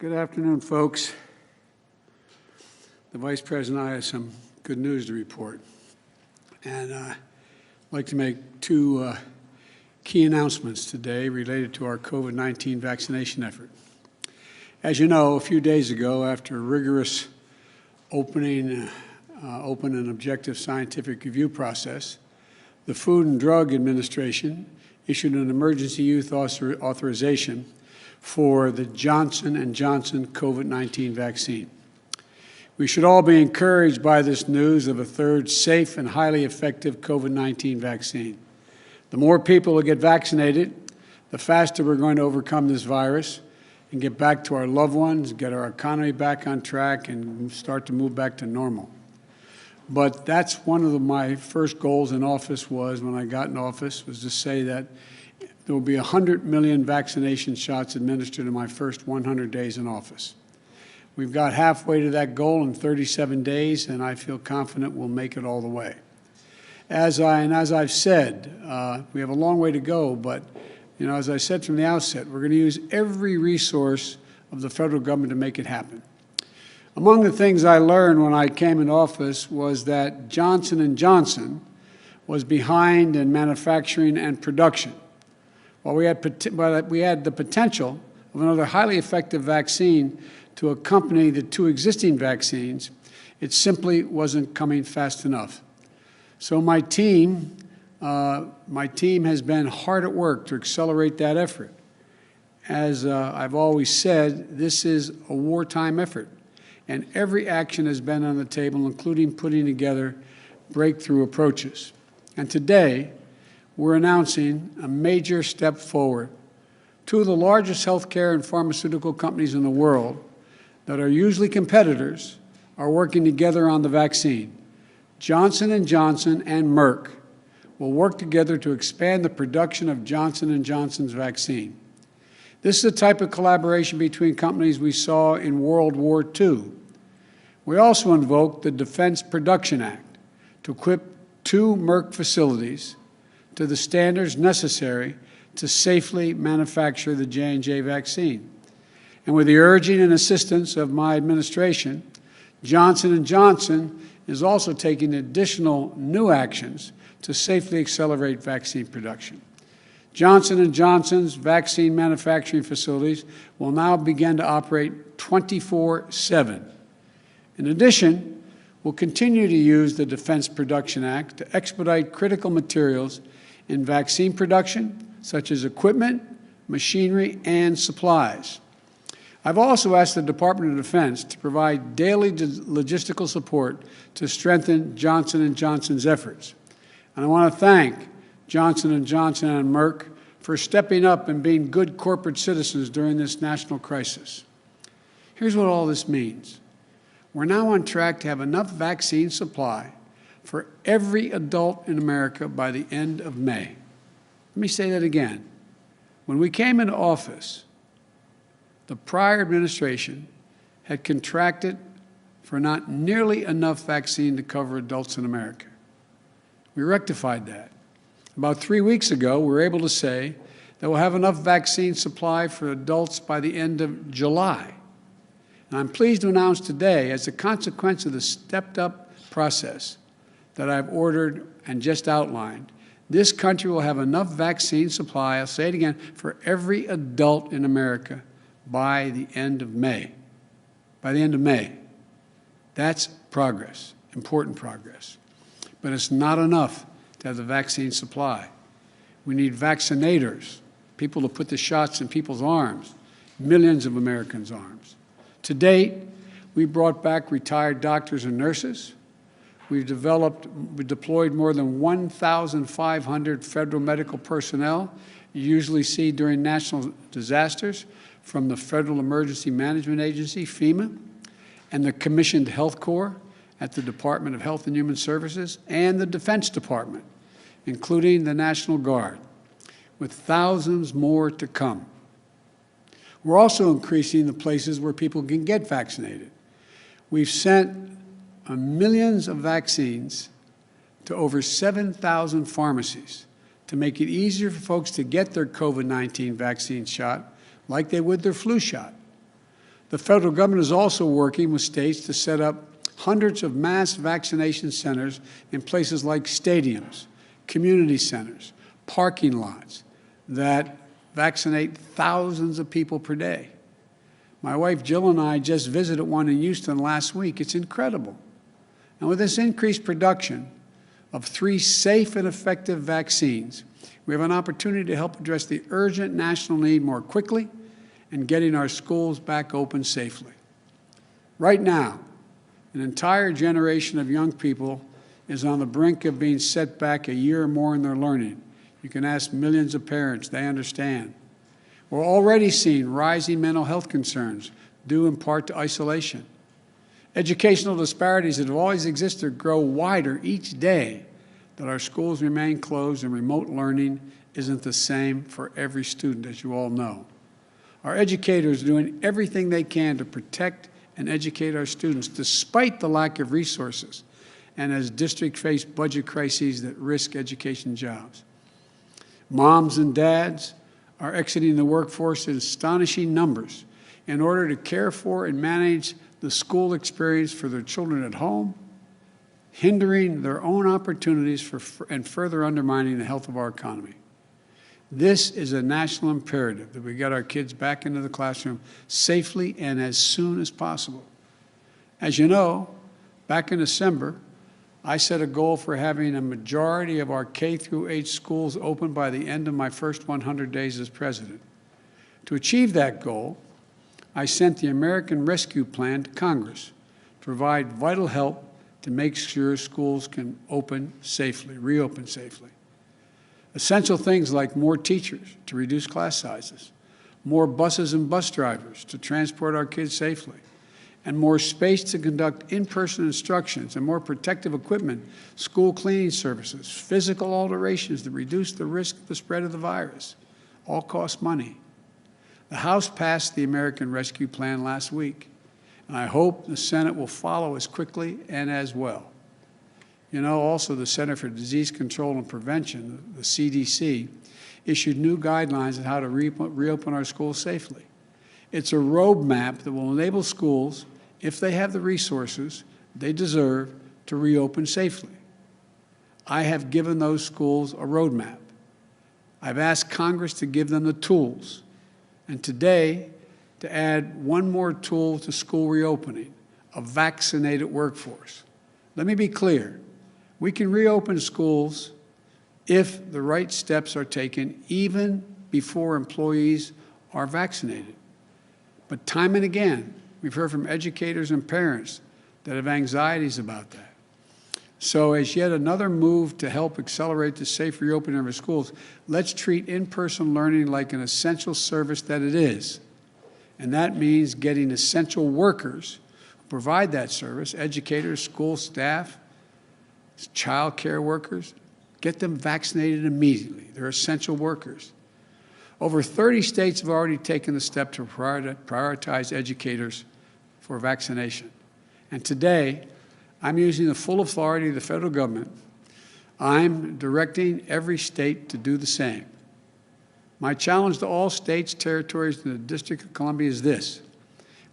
Good afternoon, folks. The Vice President and I have some good news to report. And I'd like to make two key announcements today related to our COVID-19 vaccination effort. As you know, a few days ago, after a rigorous open and objective scientific review process, the Food and Drug Administration issued an emergency use authorization for the Johnson & Johnson COVID-19 vaccine. We should all be encouraged by this news of a third safe and highly effective COVID-19 vaccine. The more people who get vaccinated, the faster we're going to overcome this virus and get back to our loved ones, get our economy back on track, and start to move back to normal. But that's one of my first goals in office when I got in office, was to say that there will be 100 million vaccination shots administered in my first 100 days in office. We've got halfway to that goal in 37 days, and I feel confident we'll make it all the way. As I've said, we have a long way to go, but as I said from the outset, we're going to use every resource of the federal government to make it happen. Among the things I learned when I came in office was that Johnson & Johnson was behind in manufacturing and production. While we had the potential of another highly effective vaccine to accompany the two existing vaccines, it simply wasn't coming fast enough. So my team has been hard at work to accelerate that effort. As I've always said, this is a wartime effort, and every action has been on the table, including putting together breakthrough approaches. And today, we're announcing a major step forward. Two of the largest healthcare and pharmaceutical companies in the world that are usually competitors are working together on the vaccine. Johnson & Johnson and Merck will work together to expand the production of Johnson & Johnson's vaccine. This is the type of collaboration between companies we saw in World War II. We also invoked the Defense Production Act to equip 2 Merck facilities to the standards necessary to safely manufacture the J&J vaccine. And with the urging and assistance of my administration, Johnson & Johnson is also taking additional new actions to safely accelerate vaccine production. Johnson & Johnson's vaccine manufacturing facilities will now begin to operate 24/7. In addition, we'll continue to use the Defense Production Act to expedite critical materials in vaccine production, such as equipment, machinery, and supplies. I've also asked the Department of Defense to provide daily logistical support to strengthen Johnson & Johnson's efforts. And I want to thank Johnson & Johnson and Merck for stepping up and being good corporate citizens during this national crisis. Here's what all this means. We're now on track to have enough vaccine supply for every adult in America by the end of May. Let me say that again. When we came into office, the prior administration had contracted for not nearly enough vaccine to cover adults in America. We rectified that. About 3 weeks ago, we were able to say that we'll have enough vaccine supply for adults by the end of July. And I'm pleased to announce today, as a consequence of the stepped-up process that I've ordered and just outlined, this country will have enough vaccine supply, I'll say it again, for every adult in America by the end of May. By the end of May. That's progress, important progress. But it's not enough to have the vaccine supply. We need vaccinators, people to put the shots in people's arms, millions of Americans' arms. To date, we brought back retired doctors and nurses. We deployed more than 1,500 federal medical personnel you usually see during national disasters from the Federal Emergency Management Agency, FEMA, and the commissioned Health Corps at the Department of Health and Human Services and the Defense Department, including the National Guard, with thousands more to come. We're also increasing the places where people can get vaccinated. We've sent millions of vaccines to over 7,000 pharmacies to make it easier for folks to get their COVID-19 vaccine shot like they would their flu shot. The federal government is also working with states to set up hundreds of mass vaccination centers in places like stadiums, community centers, parking lots that vaccinate thousands of people per day. My wife Jill and I just visited one in Houston last week. It's incredible. And with this increased production of 3 safe and effective vaccines, we have an opportunity to help address the urgent national need more quickly and getting our schools back open safely. Right now, an entire generation of young people is on the brink of being set back a year or more in their learning. You can ask millions of parents, they understand. We're already seeing rising mental health concerns due in part to isolation. Educational disparities that have always existed grow wider each day that our schools remain closed and remote learning isn't the same for every student, as you all know. Our educators are doing everything they can to protect and educate our students despite the lack of resources and as districts face budget crises that risk education jobs. Moms and dads are exiting the workforce in astonishing numbers in order to care for and manage the school experience for their children at home, hindering their own opportunities and further undermining the health of our economy. This is a national imperative that we get our kids back into the classroom safely and as soon as possible. As you know, back in December, I set a goal for having a majority of our K-8 schools open by the end of my first 100 days as president. To achieve that goal, I sent the American Rescue Plan to Congress to provide vital help to make sure schools can reopen safely. Essential things like more teachers to reduce class sizes, more buses and bus drivers to transport our kids safely, and more space to conduct in-person instructions and more protective equipment, school cleaning services, physical alterations to reduce the risk of the spread of the virus, all cost money. The House passed the American Rescue Plan last week, and I hope the Senate will follow as quickly and as well. You know, also the Center for Disease Control and Prevention, the CDC, issued new guidelines on how to reopen our schools safely. It's a roadmap that will enable schools, if they have the resources they deserve, to reopen safely. I have given those schools a roadmap. I've asked Congress to give them the tools, and today to add one more tool to school reopening, a vaccinated workforce. Let me be clear. We can reopen schools if the right steps are taken, even before employees are vaccinated. But time and again, we've heard from educators and parents that have anxieties about that. So as yet another move to help accelerate the safe reopening of our schools, let's treat in-person learning like an essential service that it is. And that means getting essential workers who provide that service, educators, school staff, child care workers, get them vaccinated immediately. They're essential workers. Over 30 states have already taken the step to prioritize educators for vaccination. And today, I'm using the full authority of the federal government. I'm directing every state to do the same. My challenge to all states, territories, and the District of Columbia is this.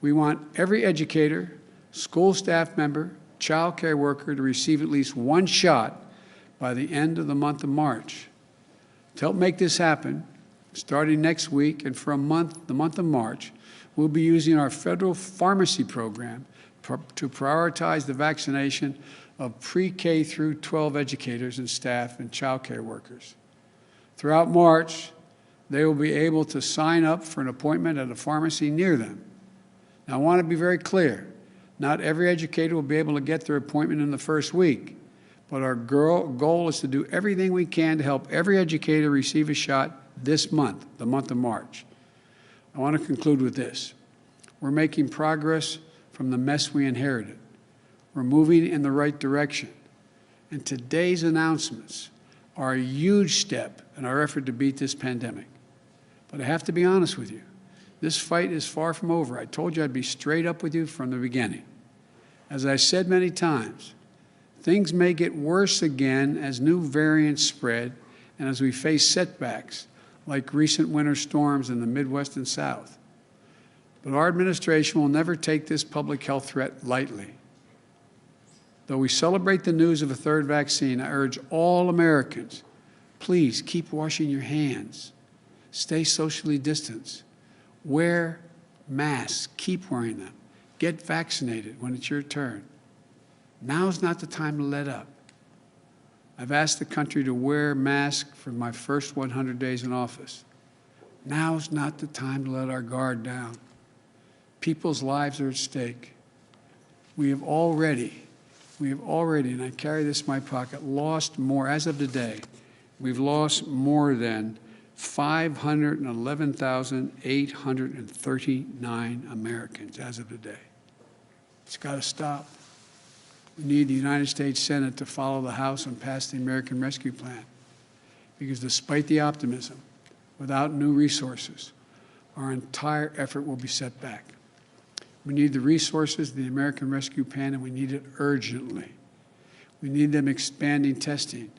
We want every educator, school staff member, child care worker to receive at least one shot by the end of the month of March. To help make this happen, starting next week and for the month of March, we'll be using our federal pharmacy program to prioritize the vaccination of pre-K through 12 educators and staff and child care workers. Throughout March, they will be able to sign up for an appointment at a pharmacy near them. Now, I want to be very clear. Not every educator will be able to get their appointment in the first week, but our goal is to do everything we can to help every educator receive a shot this month, the month of March. I want to conclude with this. We're making progress from the mess we inherited. We're moving in the right direction. And today's announcements are a huge step in our effort to beat this pandemic. But I have to be honest with you. This fight is far from over. I told you I'd be straight up with you from the beginning. As I said many times, things may get worse again as new variants spread and as we face setbacks like recent winter storms in the Midwest and South. But our administration will never take this public health threat lightly. Though we celebrate the news of a third vaccine, I urge all Americans, please keep washing your hands. Stay socially distanced. Wear masks. Keep wearing them. Get vaccinated when it's your turn. Now's not the time to let up. I've asked the country to wear masks for my first 100 days in office. Now's not the time to let our guard down. People's lives are at stake. We have already, and I carry this in my pocket, lost more, as of today, we've lost more than 511,839 Americans as of today. It's got to stop. We need the United States Senate to follow the House and pass the American Rescue Plan, because despite the optimism, without new resources, our entire effort will be set back. We need the resources of the American Rescue Plan, and we need it urgently. We need them expanding testing,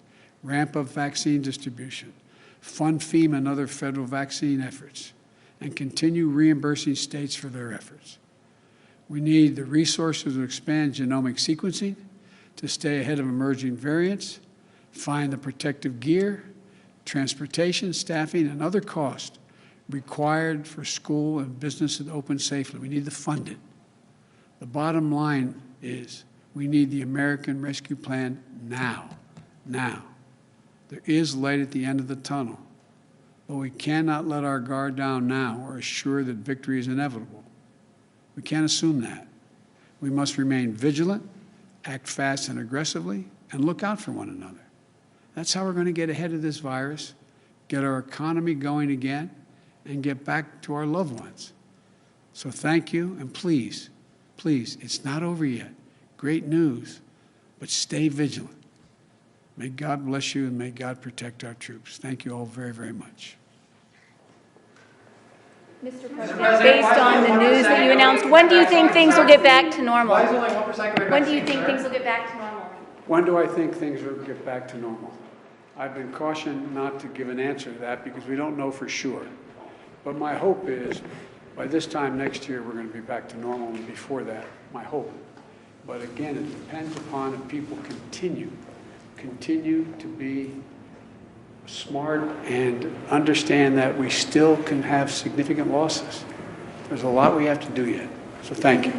ramp up vaccine distribution, fund FEMA and other federal vaccine efforts, and continue reimbursing states for their efforts. We need the resources to expand genomic sequencing, to stay ahead of emerging variants, find the protective gear, transportation, staffing, and other costs required for school and business to open safely. We need to fund it. The bottom line is we need the American Rescue Plan now. Now. There is light at the end of the tunnel, but we cannot let our guard down now or assure that victory is inevitable. We can't assume that. We must remain vigilant, act fast and aggressively, and look out for one another. That's how we're going to get ahead of this virus, get our economy going again, and get back to our loved ones. So thank you, and please, please, it's not over yet. Great news, but stay vigilant. May God bless you, and may God protect our troops. Thank you all very, very much. Mr. President, based on the news that you announced, when do you think things will get back to normal? When do you think things will get back to normal? When do I think things will get back to normal? I've been cautioned not to give an answer to that because we don't know for sure. But my hope is by this time next year, we're going to be back to normal, and before that, my hope. But again, it depends upon if people continue to be smart and understand that we still can have significant losses. There's a lot we have to do yet. So thank you.